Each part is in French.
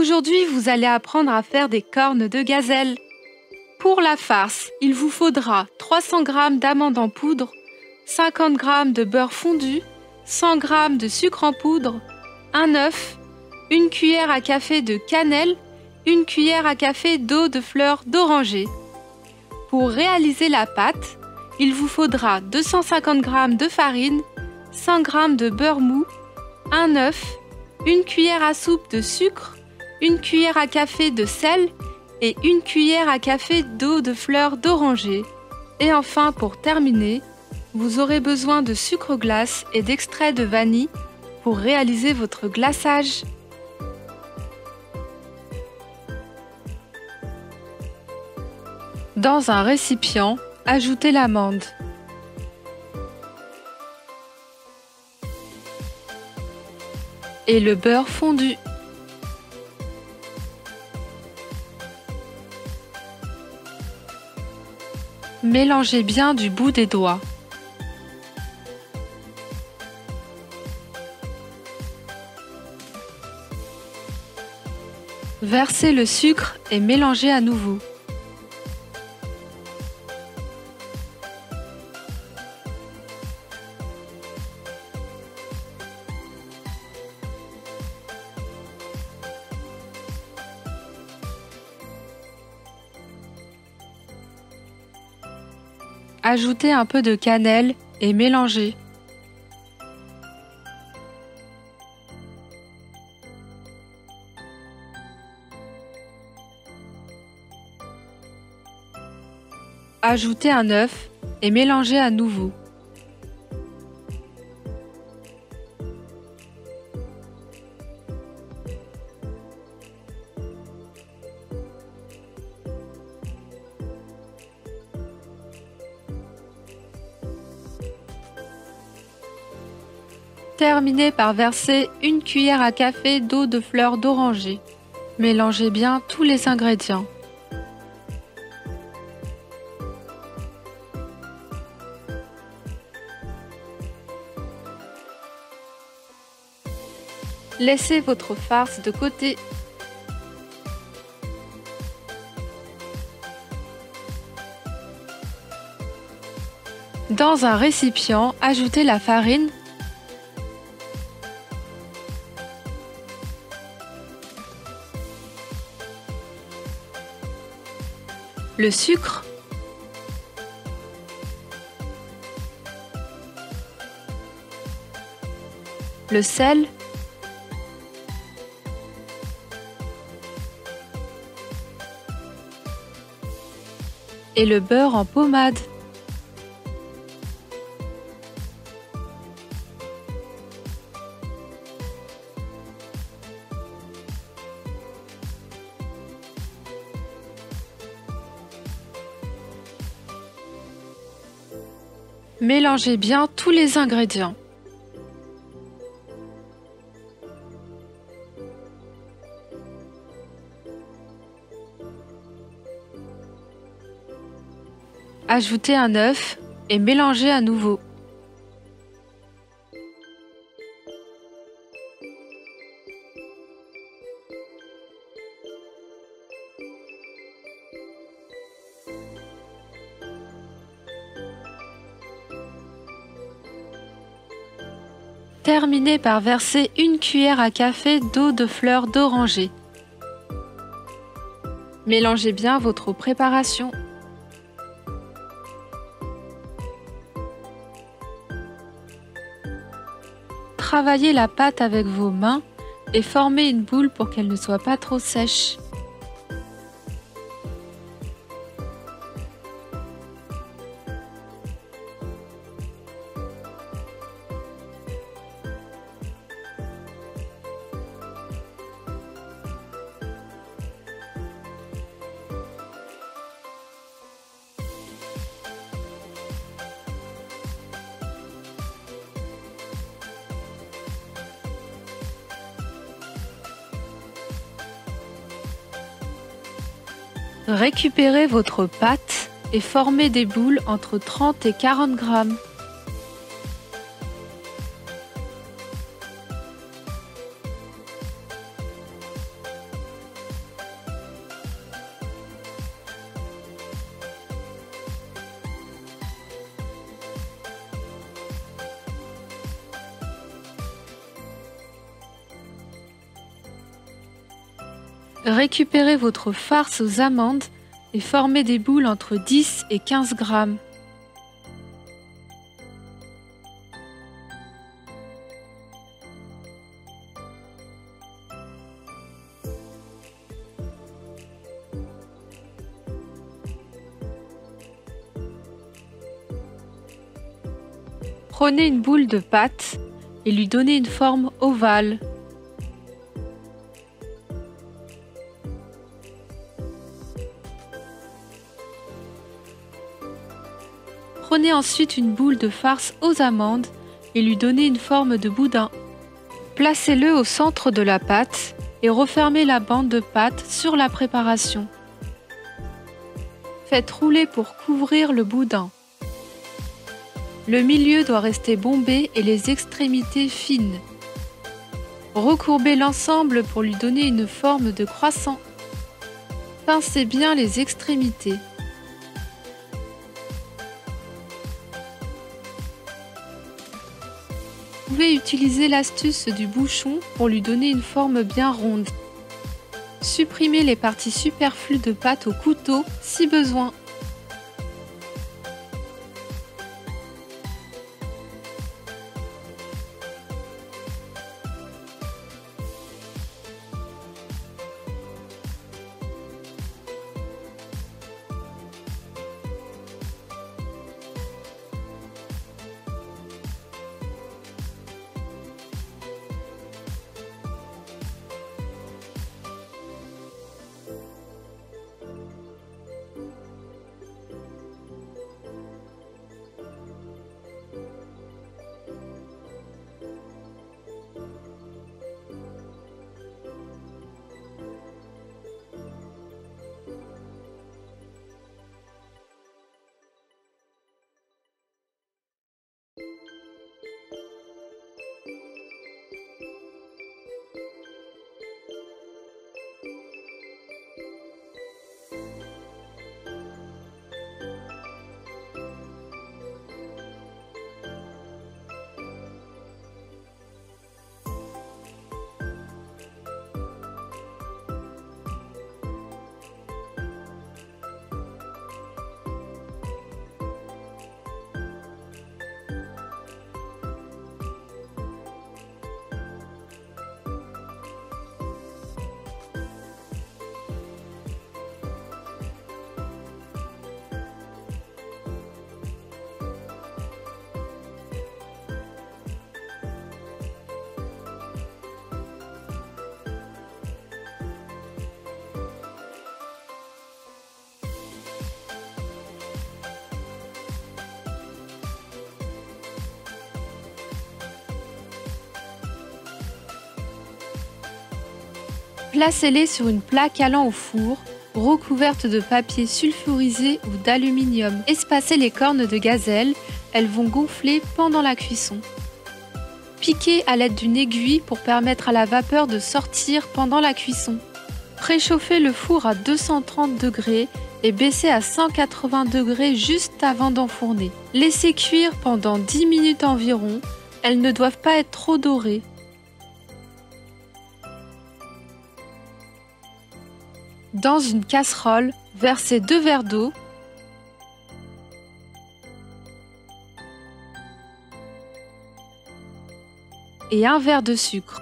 Aujourd'hui, vous allez apprendre à faire des cornes de gazelle. Pour la farce, il vous faudra 300 g d'amandes en poudre, 50 g de beurre fondu, 100 g de sucre en poudre, un œuf, une cuillère à café de cannelle, une cuillère à café d'eau de fleurs d'oranger. Pour réaliser la pâte, il vous faudra 250 g de farine, 100 g de beurre mou, un œuf, une cuillère à soupe de sucre, une cuillère à café de sel et une cuillère à café d'eau de fleurs d'oranger. Et enfin, pour terminer, vous aurez besoin de sucre glace et d'extrait de vanille pour réaliser votre glaçage. Dans un récipient, ajoutez l'amande. Et le beurre fondu. Mélangez bien du bout des doigts. Versez le sucre et mélangez à nouveau. Ajoutez un peu de cannelle et mélangez. Ajoutez un œuf et mélangez à nouveau. Terminez par verser une cuillère à café d'eau de fleurs d'oranger. Mélangez bien tous les ingrédients. Laissez votre farce de côté. Dans un récipient, ajoutez la farine, le sucre, le sel, et le beurre en pommade. Mélangez bien tous les ingrédients. Ajoutez un œuf et mélangez à nouveau. Terminez par verser une cuillère à café d'eau de fleurs d'oranger. Mélangez bien votre préparation. Travaillez la pâte avec vos mains et formez une boule pour qu'elle ne soit pas trop sèche. Récupérez votre pâte et formez des boules entre 30 et 40 grammes. Récupérez votre farce aux amandes et formez des boules entre 10 et 15 grammes. Prenez une boule de pâte et lui donnez une forme ovale. Prenez ensuite une boule de farce aux amandes et lui donnez une forme de boudin. Placez-le au centre de la pâte et refermez la bande de pâte sur la préparation. Faites rouler pour couvrir le boudin. Le milieu doit rester bombé et les extrémités fines. Recourbez l'ensemble pour lui donner une forme de croissant. Pincez bien les extrémités. Vous pouvez utiliser l'astuce du bouchon pour lui donner une forme bien ronde. Supprimez les parties superflues de pâte au couteau si besoin. Placez-les sur une plaque allant au four, recouverte de papier sulfurisé ou d'aluminium. Espacez les cornes de gazelle, elles vont gonfler pendant la cuisson. Piquez à l'aide d'une aiguille pour permettre à la vapeur de sortir pendant la cuisson. Préchauffez le four à 230 degrés et baissez à 180 degrés juste avant d'enfourner. Laissez cuire pendant 10 minutes environ, elles ne doivent pas être trop dorées. Dans une casserole, versez 2 verres d'eau et 1 verre de sucre.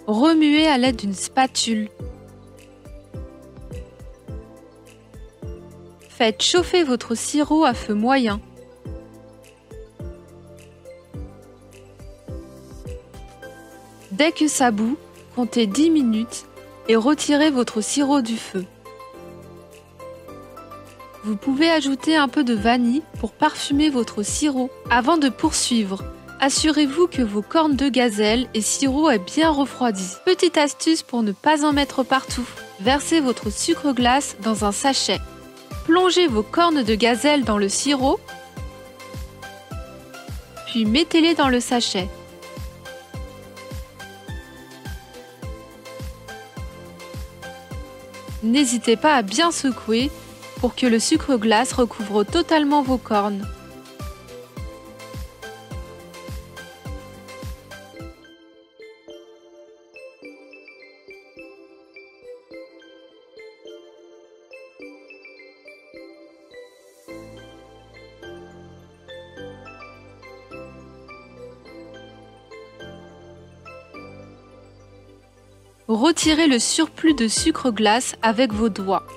Remuez à l'aide d'une spatule. Faites chauffer votre sirop à feu moyen. Dès que ça bout, comptez 10 minutes et retirez votre sirop du feu. Vous pouvez ajouter un peu de vanille pour parfumer votre sirop. Avant de poursuivre, assurez-vous que vos cornes de gazelle et sirop aient bien refroidi. Petite astuce pour ne pas en mettre partout. Versez votre sucre glace dans un sachet. Plongez vos cornes de gazelle dans le sirop, puis mettez-les dans le sachet. N'hésitez pas à bien secouer pour que le sucre glace recouvre totalement vos cornes. Retirez le surplus de sucre glace avec vos doigts.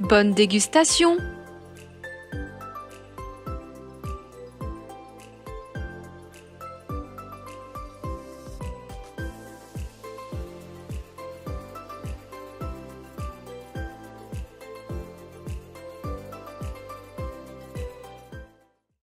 Bonne dégustation!